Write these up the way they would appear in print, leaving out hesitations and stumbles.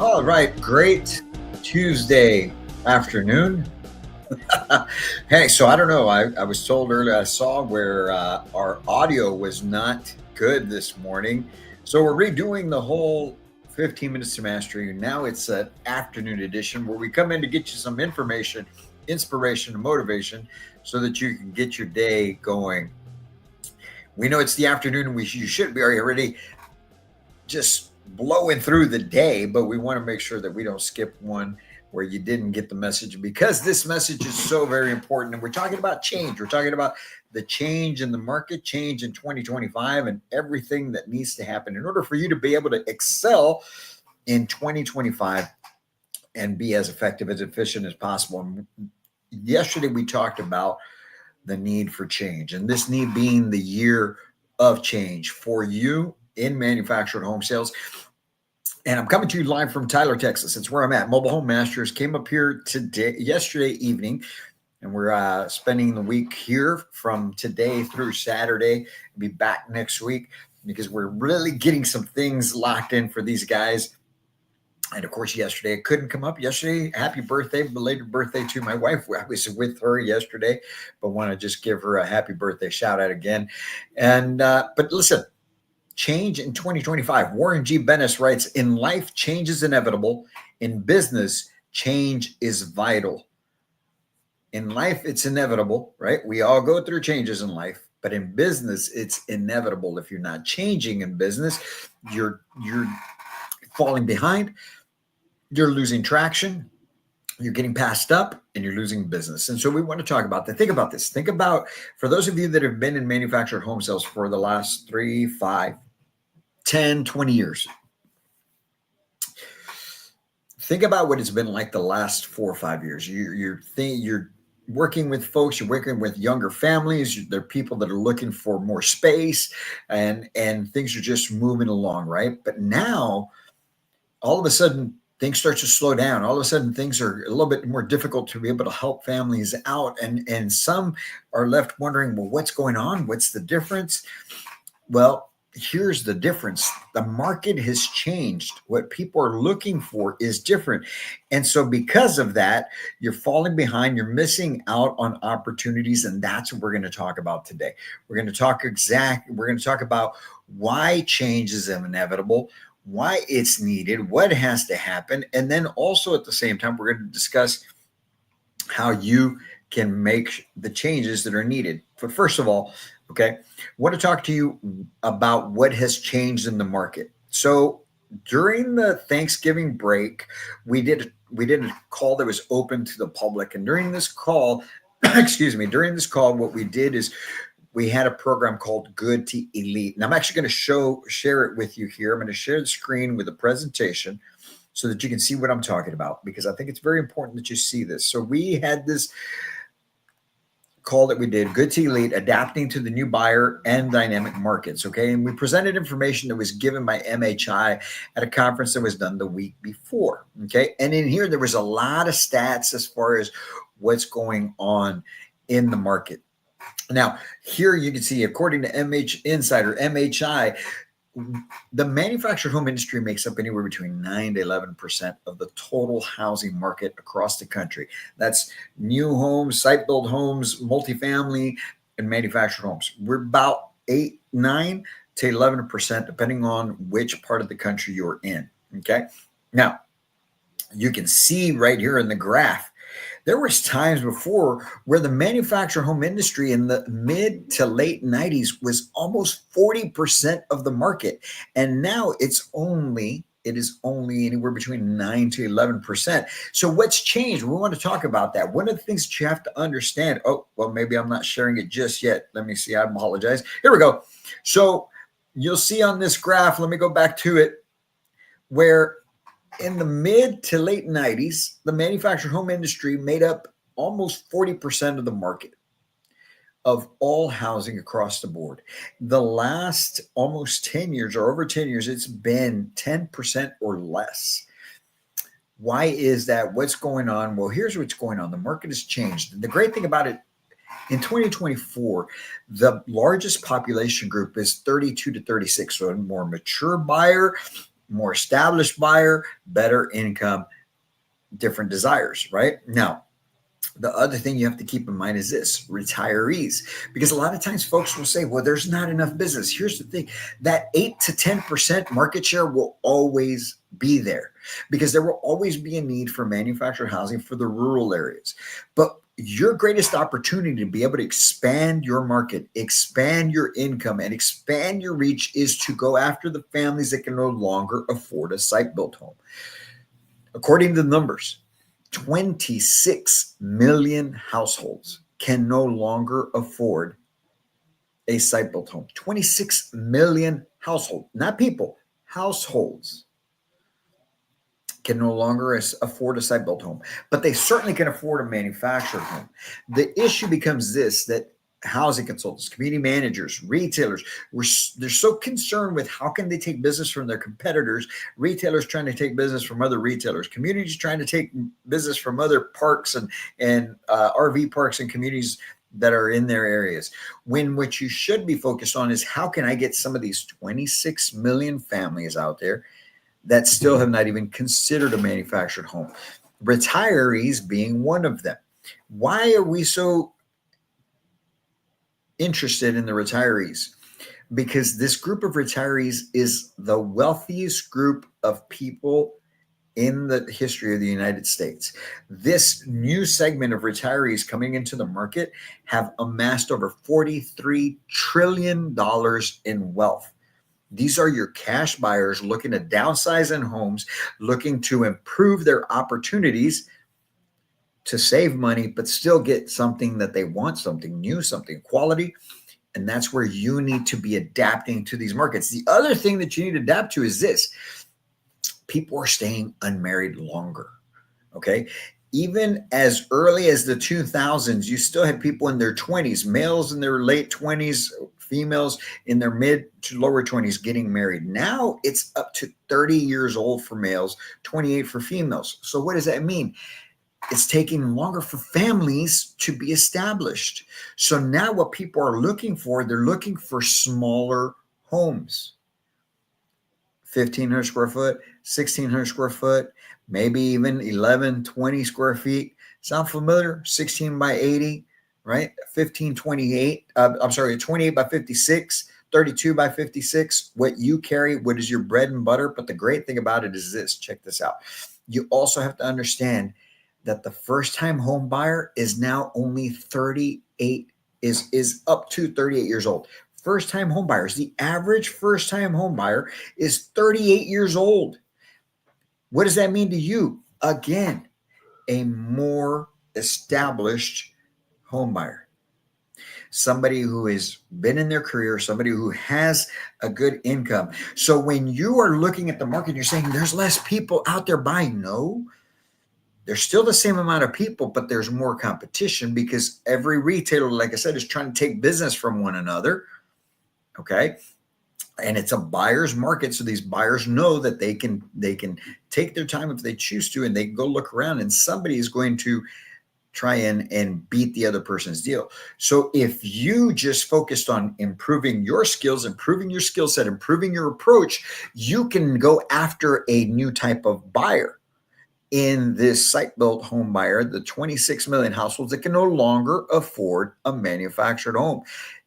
All right, great Tuesday afternoon. Hey, so I don't know. I was told earlier, I saw where our audio was not good this morning. So we're redoing the whole 15 minutes to mastery. Now it's an afternoon edition where we come in to get you some information, inspiration, and motivation so that you can get your day going. We know it's the afternoon and you should be already just blowing through the day, but we want to make sure that we don't skip one where you didn't get the message because this message is so very important. And we're talking about change. We're talking about the change in the market, change in 2025, and everything that needs to happen in order for you to be able to excel in 2025 and be as effective, as efficient as possible. And yesterday, we talked about the need for change, and this need being the year of change for you in manufactured home sales. And I'm coming to you live from Tyler, Texas. It's where I'm at. Mobile Home Masters came up here yesterday evening, and we're spending the week here from today through Saturday. We'll be back next week because we're really getting some things locked in for these guys. And of course, yesterday I couldn't come up. Yesterday, happy birthday, belated birthday to my wife. I was with her yesterday, but want to just give her a happy birthday shout out again. And but listen, change in 2025. Warren G. Bennis writes, in life, change is inevitable. In business, change is vital. In life, it's inevitable, right? We all go through changes in life, but in business, it's inevitable. If you're not changing in business, you're falling behind, you're losing traction, you're getting passed up, and you're losing business. And so we want to talk about that. Think about this. Think about, for those of you that have been in manufactured home sales for the last 3, 5, 10, 20 years. Think about what it's been like the last 4 or 5 years. You're working with folks, you're working with younger families, there are people that are looking for more space, and things are just moving along, right? But now, all of a sudden, things start to slow down. All of a sudden, things are a little bit more difficult to be able to help families out. And some are left wondering, well, what's going on? What's the difference? Well, here's the difference. The market has changed. What people are looking for is different. And so because of that, you're falling behind, you're missing out on opportunities. And that's what we're going to talk about today. We're going to talk about why change is inevitable, why it's needed, what has to happen. And then also at the same time, we're going to discuss how you can make the changes that are needed. But first of all, okay, I want to talk to you about what has changed in the market. So during the Thanksgiving break, we did a call that was open to the public. And during this call, what we did is we had a program called Good to Elite. And I'm actually going to share it with you here. I'm going to share the screen with a presentation so that you can see what I'm talking about, because I think it's very important that you see this. So we had this call that we did, Good to Elite, adapting to the new buyer and dynamic markets. Okay. And we presented information that was given by MHI at a conference that was done the week before. Okay. And in here, there was a lot of stats as far as what's going on in the market. Now, here you can see, according to MHI, the manufactured home industry makes up anywhere between 9 to 11% of the total housing market across the country. That's new homes, site-built homes, multifamily, and manufactured homes. We're about 9 to 11%, depending on which part of the country you're in. Okay. Now, you can see right here in the graph, there was times before where the manufactured home industry in the mid to late 90s was almost 40% of the market. And now it is only anywhere between 9 to 11%. So what's changed? We want to talk about that. One of the things that you have to understand, oh, well, maybe I'm not sharing it just yet. Let me see. I apologize. Here we go. So you'll see on this graph, let me go back to it, where in the mid to late 90s, the manufactured home industry made up almost 40% of the market of all housing across the board. The last almost 10 years or over 10 years, it's been 10% or less. Why is that? What's going on? Well, here's what's going on. The market has changed. And the great thing about it, in 2024, the largest population group is 32 to 36, so a more mature buyer. more established buyer, better income, different desires, right? Now, the other thing you have to keep in mind is this: retirees, because a lot of times folks will say, well, there's not enough business. Here's the thing: that 8 to 10% market share will always be there, because there will always be a need for manufactured housing for the rural areas. But your greatest opportunity to be able to expand your market, expand your income, and expand your reach is to go after the families that can no longer afford a site built home. According to the numbers, 26 million households can no longer afford a site built home. 26 million households, not people, households can no longer afford a site built home, but they certainly can afford a manufactured home. The issue becomes this: that housing consultants, community managers, retailers, they're so concerned with how can they take business from their competitors, retailers trying to take business from other retailers, communities trying to take business from other parks and RV parks and communities that are in their areas, when what you should be focused on is how can I get some of these 26 million families out there that still have not even considered a manufactured home, retirees being one of them. Why are we so interested in the retirees? Because this group of retirees is the wealthiest group of people in the history of the United States. This new segment of retirees coming into the market have amassed over $43 trillion in wealth. These are your cash buyers looking to downsize in homes, looking to improve their opportunities to save money, but still get something that they want, something new, something quality. And that's where you need to be adapting to these markets. The other thing that you need to adapt to is this: people are staying unmarried longer. Okay. Even as early as the 2000s, you still had people in their 20s, males in their late 20s, females in their mid to lower 20s getting married. Now it's up to 30 years old for males, 28 for females. So what does that mean? It's taking longer for families to be established. So now what people are looking for, they're looking for smaller homes. 1,500 square foot, 1,600 square foot, maybe even 11, 20 square feet. Sound familiar? 16 by 80, right? 1528. I'm sorry, 28 by 56, 32 by 56. What you carry, what is your bread and butter. But the great thing about it is this: check this out. You also have to understand that the first time home buyer is now only 38, is up to 38 years old. First time home buyers, the average first time home buyer is 38 years old. What does that mean to you? Again, a more established home buyer, somebody who has been in their career, somebody who has a good income. So when you are looking at the market, you're saying there's less people out there buying. No, there's still the same amount of people, but there's more competition because every retailer, like I said, is trying to take business from one another. Okay. And it's a buyer's market. So these buyers know that they can take their time if they choose to, and they can go look around, and somebody is going to try and beat the other person's deal. So if you just focused on improving your skills, improving your skill set, improving your approach, you can go after a new type of buyer in this site-built home buyer, the 26 million households that can no longer afford a manufactured home.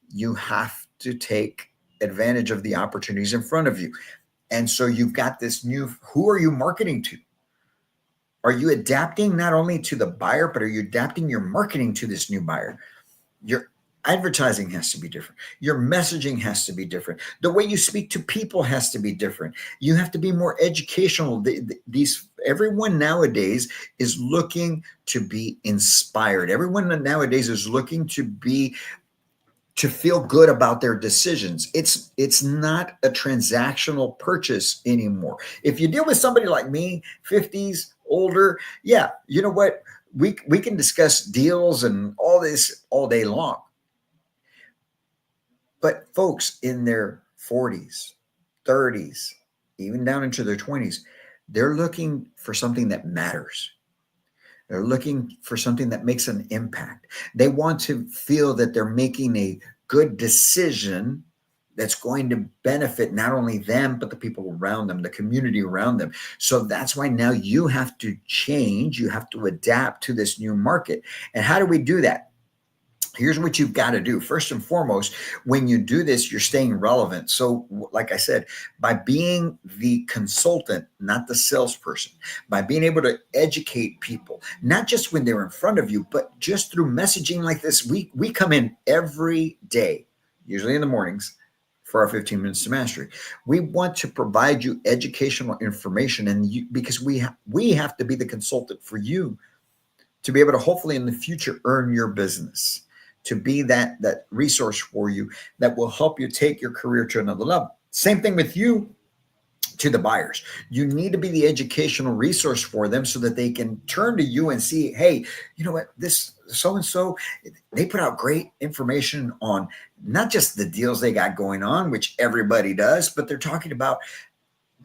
You have to take advantage of the opportunities in front of you. And so you've got this new, who are you marketing to? Are you adapting not only to the buyer, but are you adapting your marketing to this new buyer? Your advertising has to be different. Your messaging has to be different. The way you speak to people has to be different. You have to be more educational. Everyone nowadays is looking to be inspired. Everyone nowadays is looking to feel good about their decisions. It's not a transactional purchase anymore. If you deal with somebody like me, 50s, older, yeah, you know what? We can discuss deals and all this all day long. But folks in their 40s, 30s, even down into their 20s, they're looking for something that matters. They're looking for something that makes an impact. They want to feel that they're making a good decision that's going to benefit not only them, but the people around them, the community around them. So that's why now you have to change, you have to adapt to this new market. And how do we do that? Here's what you've got to do. First and foremost, when you do this, you're staying relevant. So, like I said, by being the consultant, not the salesperson, by being able to educate people, not just when they're in front of you, but just through messaging like this. We come in every day, usually in the mornings, for our 15 minutes to mastery. We want to provide you educational information, and because we have to be the consultant for you to be able to hopefully in the future earn your business, to be that resource for you that will help you take your career to another level. Same thing with you to the buyers. You need to be the educational resource for them so that they can turn to you and see, hey, you know what, this so-and-so, they put out great information on not just the deals they got going on, which everybody does, but they're talking about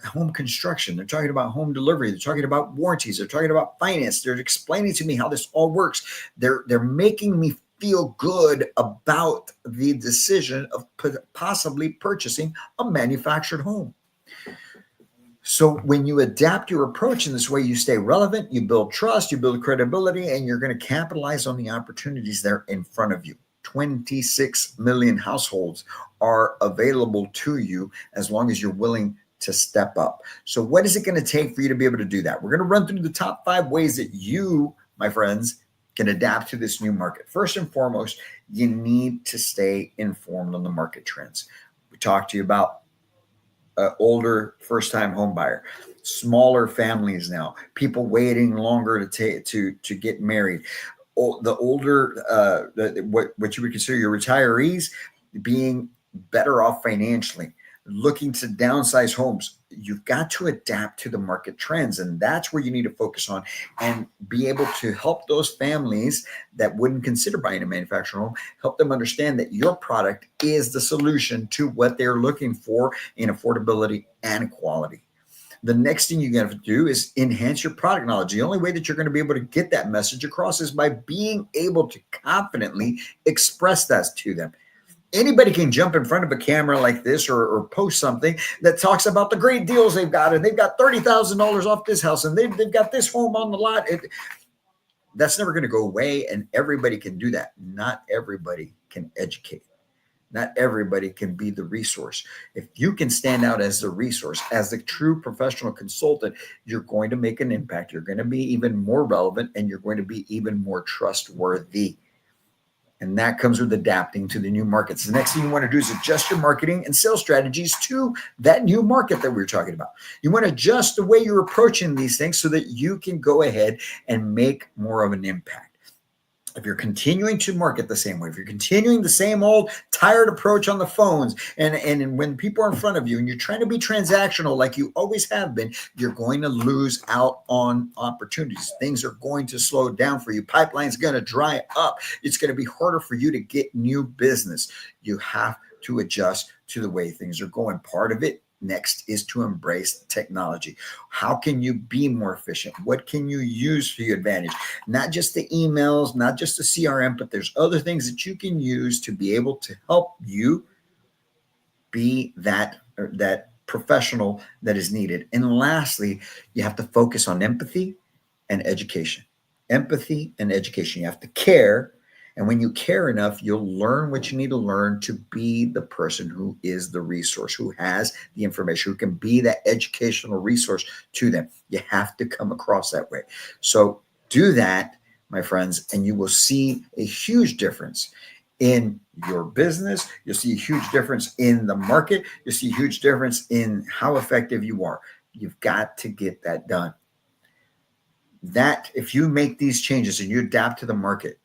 home construction. They're talking about home delivery. They're talking about warranties. They're talking about finance. They're explaining to me how this all works. They're making me feel good about the decision of possibly purchasing a manufactured home. So when you adapt your approach in this way, you stay relevant, you build trust, you build credibility, and you're going to capitalize on the opportunities that are in front of you. 26 million households are available to you as long as you're willing to step up. So what is it going to take for you to be able to do that? We're going to run through the top 5 ways that you, my friends, can adapt to this new market. First and foremost, you need to stay informed on the market trends. We talked to you about older first-time home buyer, smaller families now, people waiting longer to get married. The older, what you would consider your retirees being better off financially, looking to downsize homes. You've got to adapt to the market trends, and that's where you need to focus on and be able to help those families that wouldn't consider buying a manufactured home, help them understand that your product is the solution to what they're looking for in affordability and quality. The next thing you got to do is enhance your product knowledge. The only way that you're going to be able to get that message across is by being able to confidently express that to them. Anybody can jump in front of a camera like this or post something that talks about the great deals they've got, and they've got $30,000 off this house, and they've got this home on the lot. That's never going to go away, and everybody can do that. Not everybody can educate. Not everybody can be the resource. If you can stand out as the resource, as the true professional consultant, you're going to make an impact. You're going to be even more relevant, and you're going to be even more trustworthy. And that comes with adapting to the new markets. The next thing you want to do is adjust your marketing and sales strategies to that new market that we were talking about. You want to adjust the way you're approaching these things so that you can go ahead and make more of an impact. If you're continuing to market the same way, if you're continuing the same old tired approach on the phones, and when people are in front of you and you're trying to be transactional like you always have been, you're going to lose out on opportunities. Things are going to slow down for you. Pipeline's going to dry up. It's going to be harder for you to get new business. You have to adjust to the way things are going. Part of it next is to embrace technology. How can you be more efficient? What can you use for your advantage? Not just the emails, not just the CRM, but there's other things that you can use to be able to help you be that professional that is needed. And lastly, you have to focus on empathy and education. Empathy and education. You have to care. And when you care enough, you'll learn what you need to learn to be the person who is the resource, who has the information, who can be that educational resource to them. You have to come across that way. So do that, my friends, and you will see a huge difference in your business. You'll see a huge difference in the market. You'll see a huge difference in how effective you are. You've got to get that done. That if you make these changes and you adapt to the market,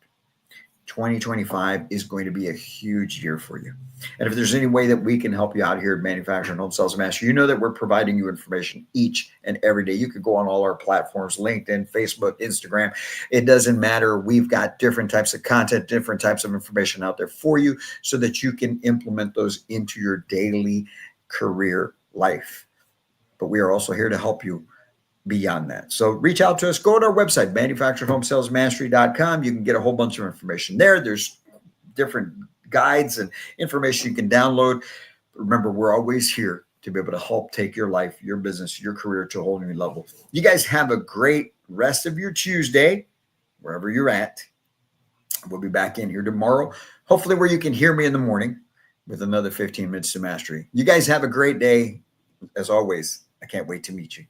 2025 is going to be a huge year for you. And if there's any way that we can help you out here at Manufacturing Home Sales Mastery, you know that we're providing you information each and every day. You could go on all our platforms, LinkedIn, Facebook, Instagram. It doesn't matter. We've got different types of content, different types of information out there for you so that you can implement those into your daily career life. But we are also here to help you beyond that. So reach out to us. Go to our website, manufacturedhomesalesmastery.com. You can get a whole bunch of information there. There's different guides and information you can download. remember, we're always here to be able to help take your life, your business, your career to a whole new level. You guys have a great rest of your Tuesday, wherever you're at. We'll be back in here tomorrow, hopefully where you can hear me in the morning with another 15 minutes to mastery. You guys have a great day. As always, I can't wait to meet you.